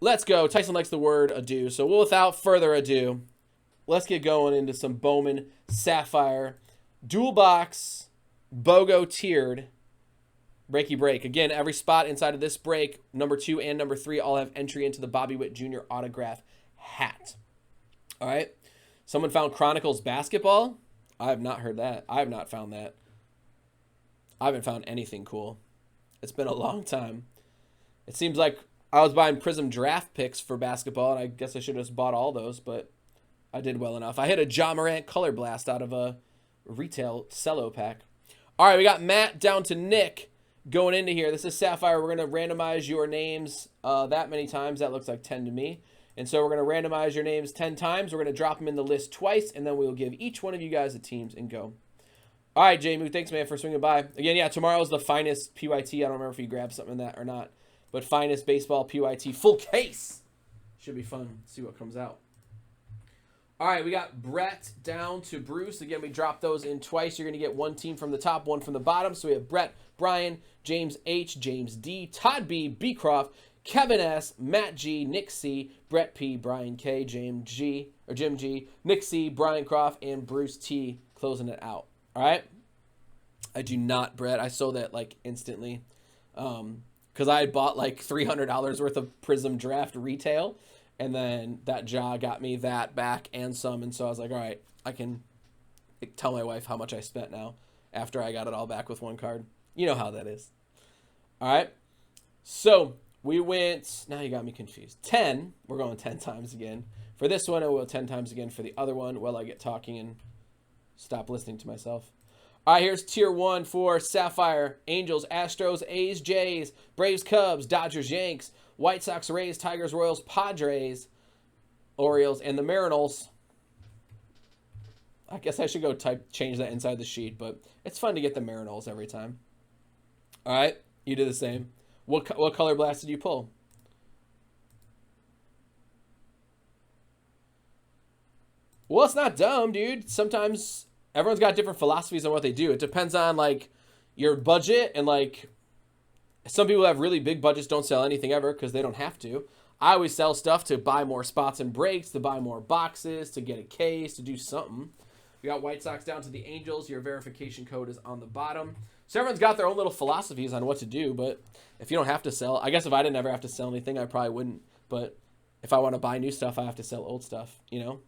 let's go. Tyson likes the word ado. So without further ado, let's get going into some Bowman Sapphire dual box Bogo tiered breaky break. Again, every spot inside of this break, number 2 and number 3, all have entry into the Bobby Witt Jr. autograph hat. All right. Someone found Chronicles basketball. I have not heard that. I have not found that. I haven't found anything cool. It's been a long time. It seems like I was buying Prism draft picks for basketball, and I guess I should have just bought all those, but I did well enough. I hit a Ja Morant color blast out of a retail cello pack. All right, we got Matt down to Nick going into here. This is Sapphire. We're going to randomize your names that many times. That looks like 10 to me. And so we're going to randomize your names 10 times. We're going to drop them in the list twice, and then we'll give each one of you guys the teams and go. All right, J-Moo, thanks, man, for swinging by. Again, yeah, tomorrow's the finest PYT. I don't remember if you grabbed something in that or not. But finest baseball PYT full case. Should be fun. See what comes out. All right, we got Brett down to Bruce. Again, we dropped those in twice. You're going to get one team from the top, one from the bottom. So we have Brett, Brian, James H, James D, Todd B, B Croft, Kevin S, Matt G, Nick C, Brett P, Brian K, Jim G, Nick C, Brian Croft, and Bruce T closing it out. All right? I do not, Brett. I sold that like instantly because I had bought like $300 worth of Prism Draft retail, and then that jaw got me that back and some, and so I was like, all right, I can tell my wife how much I spent now after I got it all back with one card. You know how that is. All right? So we went, now you got me confused. 10, we're going 10 times again. For this one, I will 10 times again for the other one while I get talking and stop listening to myself. All right, here's tier 1 for Sapphire. Angels, Astros, A's, Jays, Braves, Cubs, Dodgers, Yanks, White Sox, Rays, Tigers, Royals, Padres, Orioles, and the Marinals. I guess I should go change that inside the sheet, but it's fun to get the Marinals every time. All right, you do the same. What color blast did you pull? Well, it's not dumb, dude. Sometimes everyone's got different philosophies on what they do. It depends on, like, your budget, and, like, some people have really big budgets, don't sell anything ever because they don't have to. I always sell stuff to buy more spots and breaks, to buy more boxes, to get a case, to do something. We got White Sox down to the Angels. Your verification code is on the bottom. So everyone's got their own little philosophies on what to do, but if you don't have to sell, I guess if I didn't ever have to sell anything, I probably wouldn't. But if I want to buy new stuff, I have to sell old stuff, you know?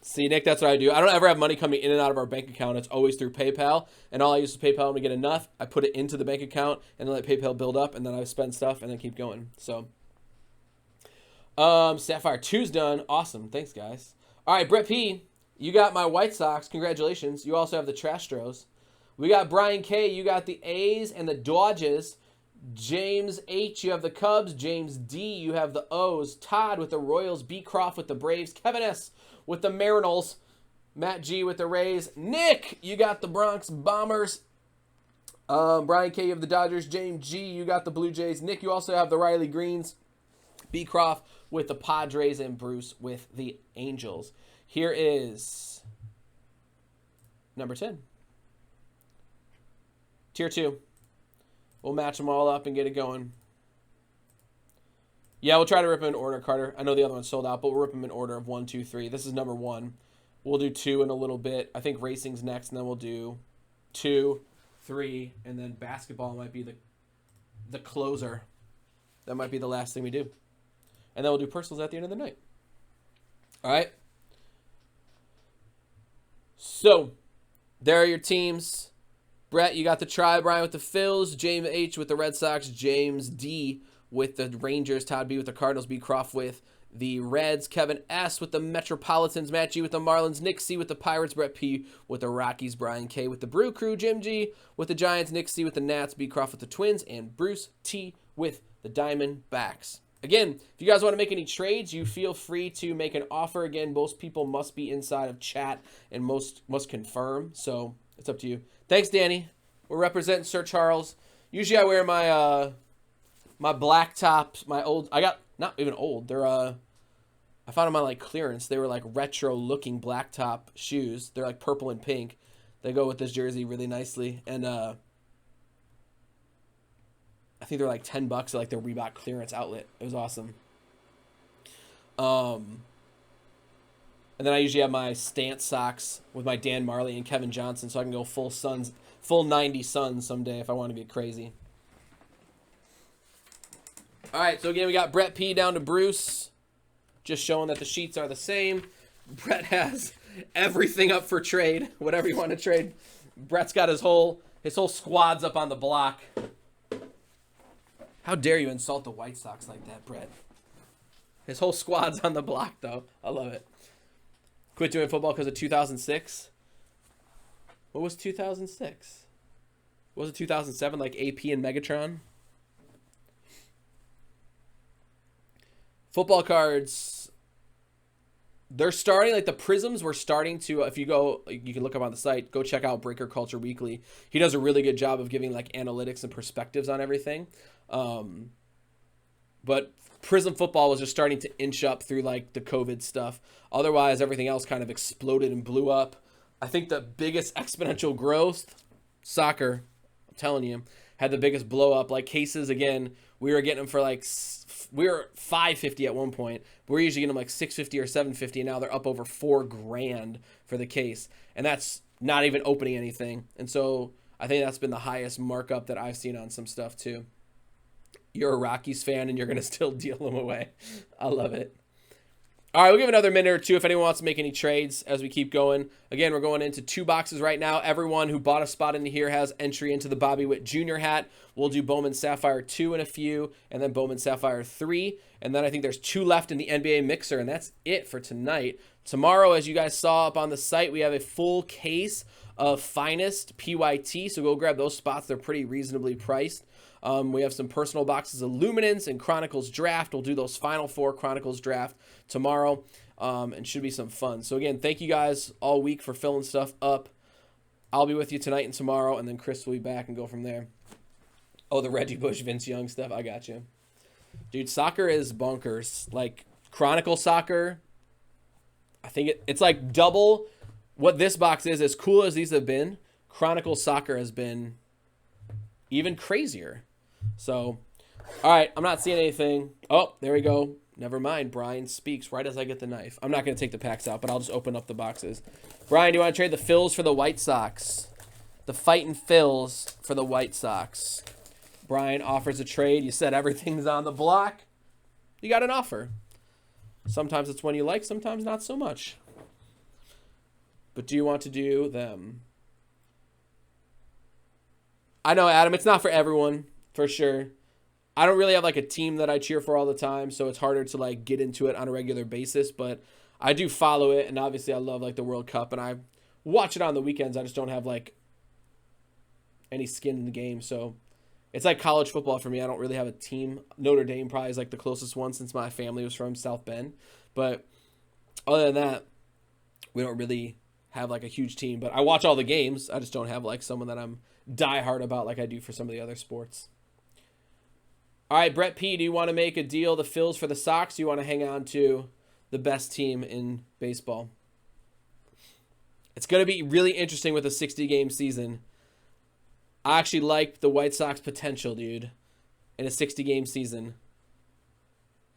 See, Nick, that's what I do. I don't ever have money coming in and out of our bank account. It's always through PayPal, and all I use is PayPal. When we get enough, I put it into the bank account, and then let PayPal build up, and then I spend stuff, and then keep going. So, Sapphire 2's done. Awesome. Thanks, guys. All right, Brett P., you got my White Sox. Congratulations. You also have the Trastros. We got Brian K., you got the A's and the Dodgers. James H., you have the Cubs. James D., you have the O's. Todd with the Royals. B. Croft with the Braves. Kevin S. with the Marinals. Matt G. with the Rays. Nick, you got the Bronx Bombers. Brian K., you have the Dodgers. James G., you got the Blue Jays. Nick, you also have the Riley Greens. B. Croft with the Padres, and Bruce with the Angels. Here is number 10. Tier 2. We'll match them all up and get it going. Yeah, we'll try to rip them in order, Carter. I know the other one sold out, but we'll rip them in order of 1, 2, 3. This is number 1. We'll do 2 in a little bit. I think racing's next, and then we'll do 2, 3, and then basketball might be the closer. That might be the last thing we do. And then we'll do personals at the end of the night. All right? So, there are your teams. Brett, you got the Tribe. Brian with the Phils. James H. with the Red Sox. James D. with the Rangers. Todd B. with the Cardinals. B. Croft with the Reds. Kevin S. with the Metropolitans. Matt G. with the Marlins. Nick C. with the Pirates. Brett P. with the Rockies. Brian K. with the Brew Crew. Jim G. with the Giants. Nick C. with the Nats. B. Croft with the Twins. And Bruce T. with the Diamondbacks. Again, if you guys want to make any trades, you feel free to make an offer. Again, most people must be inside of chat and most must confirm. So it's up to you. Thanks, Danny. We're representing Sir Charles. Usually I wear my my black tops, my old, I got, not even old, they're, I found them on, like, clearance. They were, like, retro-looking black top shoes. They're, like, purple and pink. They go with this jersey really nicely. And, I think they're like $10 at like their Reebok clearance outlet. It was awesome. And then I usually have my Stance socks with my Dan Marley and Kevin Johnson, so I can go full 90 Suns someday if I want to get crazy. All right, so again, we got Brett P down to Bruce, just showing that the sheets are the same. Brett has everything up for trade, whatever you want to trade. Brett's got his whole squad's up on the block. How dare you insult the White Sox like that, Brett? His whole squad's on the block, though. I love it. Quit doing football because of 2006. What was 2006? What was it 2007, like AP and Megatron? Football cards, they're starting, like the Prisms were starting to, if you go, you can look up on the site, go check out Breaker Culture Weekly. He does a really good job of giving like analytics and perspectives on everything. But Prism football was just starting to inch up through like the COVID stuff. Otherwise, everything else kind of exploded and blew up. I think the biggest exponential growth, soccer, I'm telling you, had the biggest blow up. Like cases, again, we were getting them for like, we were $550 at one point. But we're usually getting them like $650 or $750, and now they're up over $4,000 for the case. And that's not even opening anything. And so I think that's been the highest markup that I've seen on some stuff too. You're a Rockies fan and you're going to still deal them away. I love it. All right, we'll give another minute or two if anyone wants to make any trades as we keep going. Again, we're going into 2 boxes right now. Everyone who bought a spot in here has entry into the Bobby Witt Jr. hat. We'll do Bowman Sapphire 2 in a few, and then Bowman Sapphire 3. And then I think there's 2 left in the NBA mixer, and that's it for tonight. Tomorrow, as you guys saw up on the site, we have a full case of Finest PYT, so go grab those spots. They're pretty reasonably priced. We have some personal boxes of Luminance and Chronicles Draft. We'll do those final 4 Chronicles Draft tomorrow, and should be some fun. So again, thank you guys all week for filling stuff up. I'll be with you tonight and tomorrow, and then Chris will be back and go from there. Oh, the Reggie Bush, Vince Young stuff. I got you. Dude, soccer is bonkers. Like, Chronicle Soccer, I think it's like double what this box is. As cool as these have been, Chronicle Soccer has been even crazier. So, all right, I'm not seeing anything. Oh, there we go. Never mind. Brian speaks right as I get the knife. I'm not going to take the packs out, but I'll just open up the boxes. Brian, do you want to trade the Phils for the White Sox? The Fightin' Phils for the White Sox. Brian offers a trade. You said everything's on the block. You got an offer. Sometimes it's one you like, sometimes not so much. But do you want to do them? I know, Adam, it's not for everyone, for sure. I don't really have like a team that I cheer for all the time, so it's harder to like get into it on a regular basis, but I do follow it, and obviously I love like the World Cup, and I watch it on the weekends. I just don't have like any skin in the game, so it's like college football for me. I don't really have a team. Notre Dame probably is like the closest one since my family was from South Bend, but other than that, we don't really have like a huge team, but I watch all the games. I just don't have like someone that I'm diehard about like I do for some of the other sports. All right, Brett P, do you want to make a deal, the Phils for the Sox? Do you want to hang on to the best team in baseball? It's going to be really interesting with a 60-game season. I actually like the White Sox potential, dude, in a 60-game season.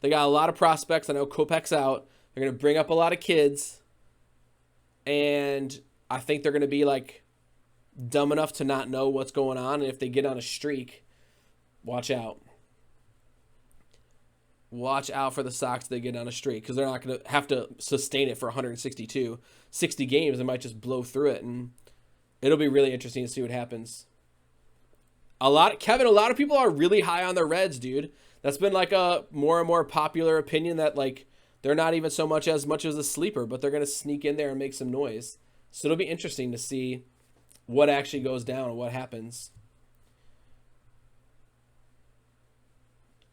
They got a lot of prospects. I know Kopech's out. They're going to bring up a lot of kids. And I think they're going to be like dumb enough to not know what's going on. And if they get on a streak, watch out. Watch out for the Sox if they get on a streak, because they're not going to have to sustain it for 162. 60 games, they might just blow through it. And it'll be really interesting to see what happens. Kevin, a lot of people are really high on the Reds, dude. That's been like a more and more popular opinion that like they're not even so much as a sleeper, but they're going to sneak in there and make some noise. So it'll be interesting to see what actually goes down and what happens.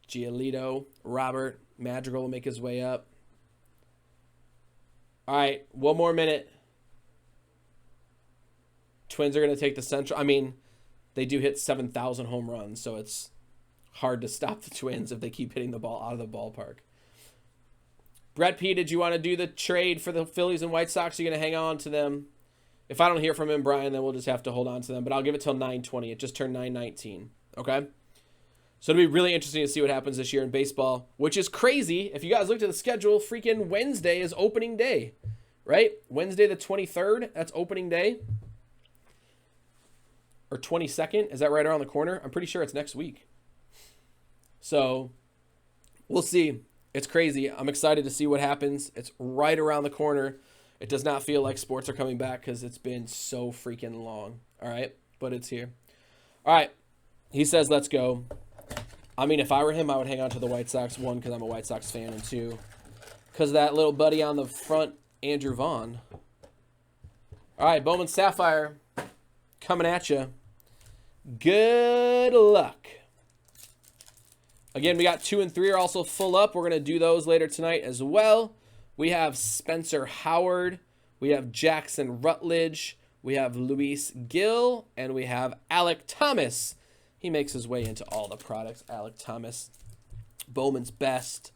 Giolito, Robert, Madrigal will make his way up. All right, one more minute. Twins are going to take the Central. I mean, they do hit 7,000 home runs, so it's hard to stop the Twins if they keep hitting the ball out of the ballpark. Brett P, did you want to do the trade for the Phillies and White Sox? Are you going to hang on to them? If I don't hear from him, Brian, then we'll just have to hold on to them. But I'll give it till 9:20. It just turned 9:19. Okay? So it'll be really interesting to see what happens this year in baseball, which is crazy. If you guys looked at the schedule, freaking Wednesday is opening day, right? Wednesday the 23rd, that's opening day. Or 22nd, is that right around the corner? I'm pretty sure it's next week. So we'll see. It's crazy. I'm excited to see what happens. It's right around the corner. It does not feel like sports are coming back because it's been so freaking long. All right, but it's here. All right, he says let's go. I mean, if I were him, I would hang on to the White Sox, one, because I'm a White Sox fan, and two, because that little buddy on the front, Andrew Vaughn. All right, Bowman Sapphire coming at you. Good luck. Again, we got 2 and 3 are also full up. We're going to do those later tonight as well. We have Spencer Howard. We have Jackson Rutledge. We have Luis Gill. And we have Alec Thomas. He makes his way into all the products. Alec Thomas. Bowman's Best.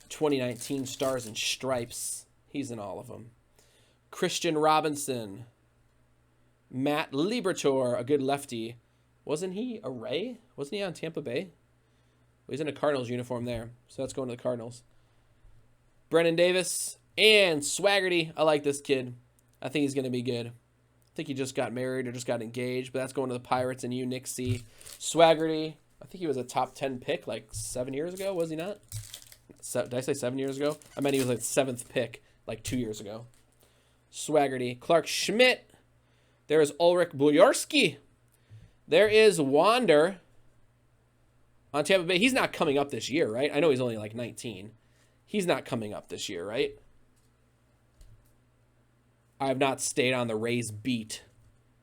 2019 Stars and Stripes. He's in all of them. Christian Robinson. Matt Liberatore, a good lefty. Wasn't he a Ray? Wasn't he on Tampa Bay? Well, he's in a Cardinals uniform there, so that's going to the Cardinals. Brennan Davis and Swaggerty. I like this kid. I think he's going to be good. I think he just got married or just got engaged, but that's going to the Pirates and you, Nick C. Swaggerty, I think he was a top 10 pick like 7 years ago, was he not? Did I say 7 years ago? I meant he was like 7th pick like 2 years ago. Swaggerty. Clark Schmidt. There is Ulrich Bujarski. There is Wander on Tampa Bay. He's not coming up this year, right? I know he's only like 19. He's not coming up this year, right? I have not stayed on the Rays beat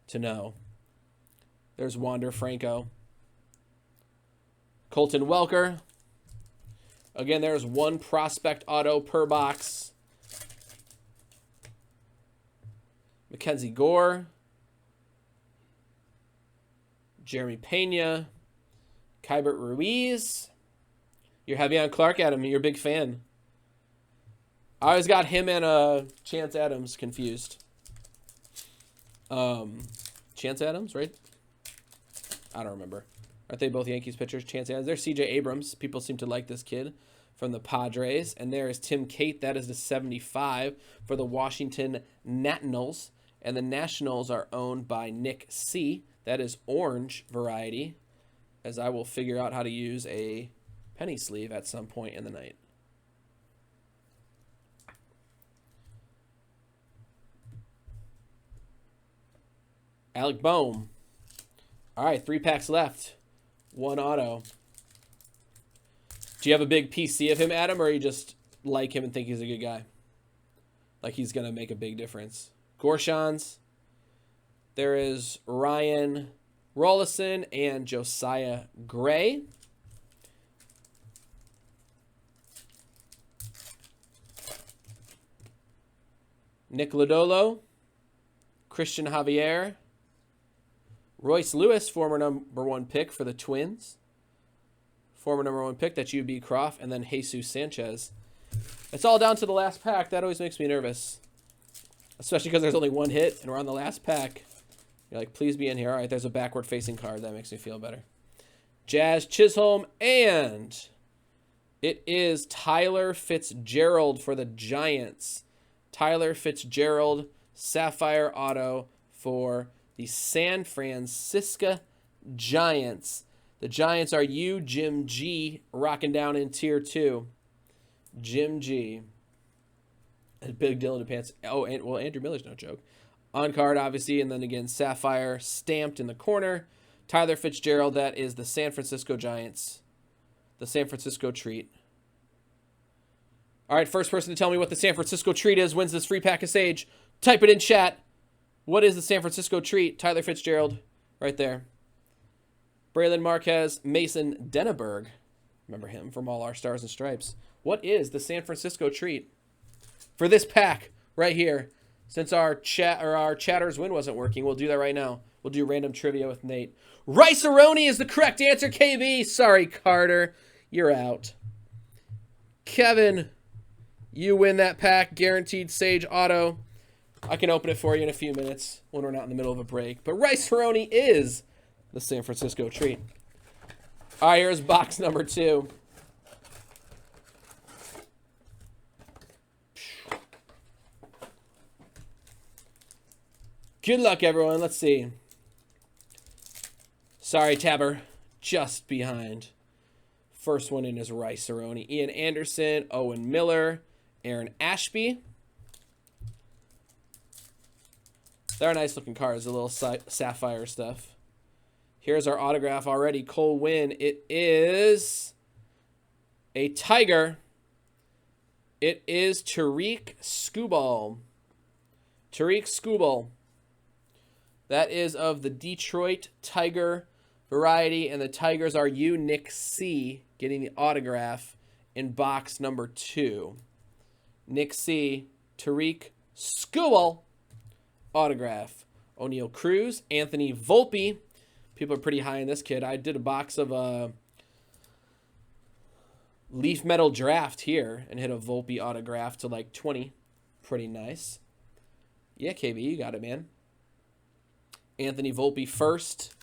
to know. There's Wander Franco. Colton Welker. Again, there's one prospect auto per box. Mackenzie Gore. Jeremy Pena, Kybert Ruiz. You're heavy on Clark, Adam. You're a big fan. I always got him and Chance Adams confused. Chance Adams, right? I don't remember. Aren't they both Yankees pitchers? Chance Adams. There's C.J. Abrams. People seem to like this kid from the Padres. And there is Tim Cate. That is the 75 for the Washington Nationals. And the Nationals are owned by Nick C. That is orange variety, as I will figure out how to use a penny sleeve at some point in the night. Alec Bohm. All right, 3 packs left. 1 auto. Do you have a big PC of him, Adam, or you just like him and think he's a good guy? Like he's going to make a big difference. Gorshans. There is Ryan Rollison and Josiah Gray. Nick Lodolo. Christian Javier. Royce Lewis, former number 1 pick for the Twins. Former number 1 pick, that's UB Croft. And then Jesus Sanchez. It's all down to the last pack. That always makes me nervous. Especially because there's only 1 hit and we're on the last pack. You're like, please be in here. All right, there's a backward-facing card. That makes me feel better. Jazz Chisholm, and it is Tyler Fitzgerald for the Giants. Tyler Fitzgerald, Sapphire Auto for the San Francisco Giants. The Giants are you, Jim G, rocking down in Tier 2. Jim G. And Big Dylan DePants. Oh, and, well, Andrew Miller's no joke. On card, obviously, and then again, Sapphire stamped in the corner. Tyler Fitzgerald, that is the San Francisco Giants. The San Francisco treat. All right, first person to tell me what the San Francisco treat is wins this free pack of Sage. Type it in chat. What is the San Francisco treat? Tyler Fitzgerald, right there. Braylon Marquez, Mason Denneberg. Remember him from all our Stars and Stripes. What is the San Francisco treat for this pack right here? Since our chatter's win wasn't working, we'll do that right now. We'll do random trivia with Nate. Rice-A-Roni is the correct answer, KB. Sorry, Carter. You're out. Kevin, you win that pack. Guaranteed Sage Auto. I can open it for you in a few minutes when we're not in the middle of a break. But Rice-A-Roni is the San Francisco treat. All right, here's box number 2. Good luck, everyone. Let's see. Sorry, Tabber. Just behind. First one in is Rice-A-Roni. Ian Anderson, Owen Miller, Aaron Ashby. They're nice looking cards, a little Sapphire stuff. Here's our autograph already. Cole Winn. It is a Tiger. It is Tariq Skubal. Tariq Skubal. That is of the Detroit Tiger variety, and the Tigers are you, Nick C, getting the autograph in box number 2. Nick C, Tariq Skubal autograph. O'Neal Cruz, Anthony Volpe. People are pretty high in this kid. I did a box of Leaf Metal Draft here and hit a Volpe autograph to like 20. Pretty nice. Yeah, KB, you got it, man. Anthony Volpe first.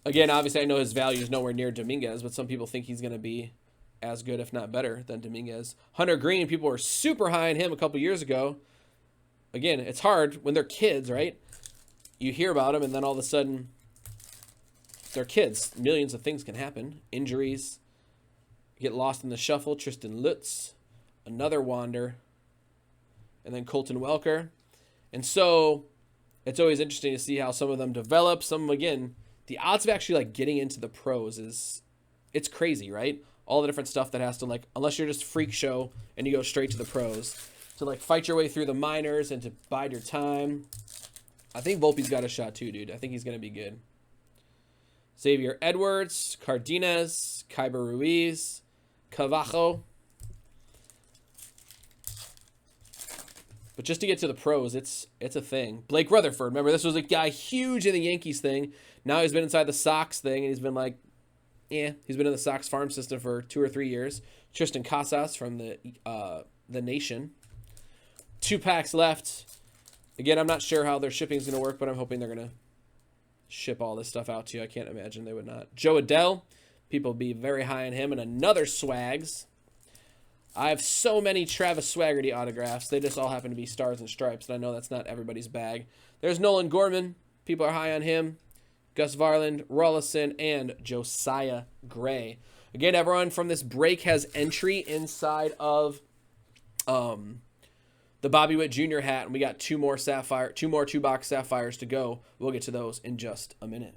Again, obviously, I know his value is nowhere near Dominguez, but some people think he's going to be as good, if not better, than Dominguez. Hunter Green, people were super high on him a couple years ago. Again, it's hard when they're kids, right? You hear about them, and then all of a sudden, they're kids. Millions of things can happen. Injuries. Get lost in the shuffle. Tristan Lutz. Another Wander. And then Colton Welker. And so, it's always interesting to see how some of them develop. Some, again, the odds of actually, like, getting into the pros is, it's crazy, right? All the different stuff that has to, like, unless you're just freak show and you go straight to the pros, to, like, fight your way through the minors and to bide your time. I think Volpe's got a shot too, dude. I think he's going to be good. Xavier Edwards, Cardenas, Kyber Ruiz, Cavajo. But just to get to the pros, it's a thing. Blake Rutherford, remember, this was a guy huge in the Yankees thing. Now he's been inside the Sox thing, and he's been like, yeah, he's been in the Sox farm system for 2 or 3 years. Tristan Casas from the Nation. 2 packs left. Again, I'm not sure how their shipping is going to work, but I'm hoping they're going to ship all this stuff out to you. I can't imagine they would not. Joe Adell, people be very high on him. And another Swags. I have so many Travis Swaggerty autographs. They just all happen to be stars and stripes, and I know that's not everybody's bag. There's Nolan Gorman. People are high on him. Gus Varland, Rollison, and Josiah Gray. Again, everyone from this break has entry inside of the Bobby Witt Jr. hat, and we got 2 more 2-box Sapphires to go. We'll get to those in just a minute.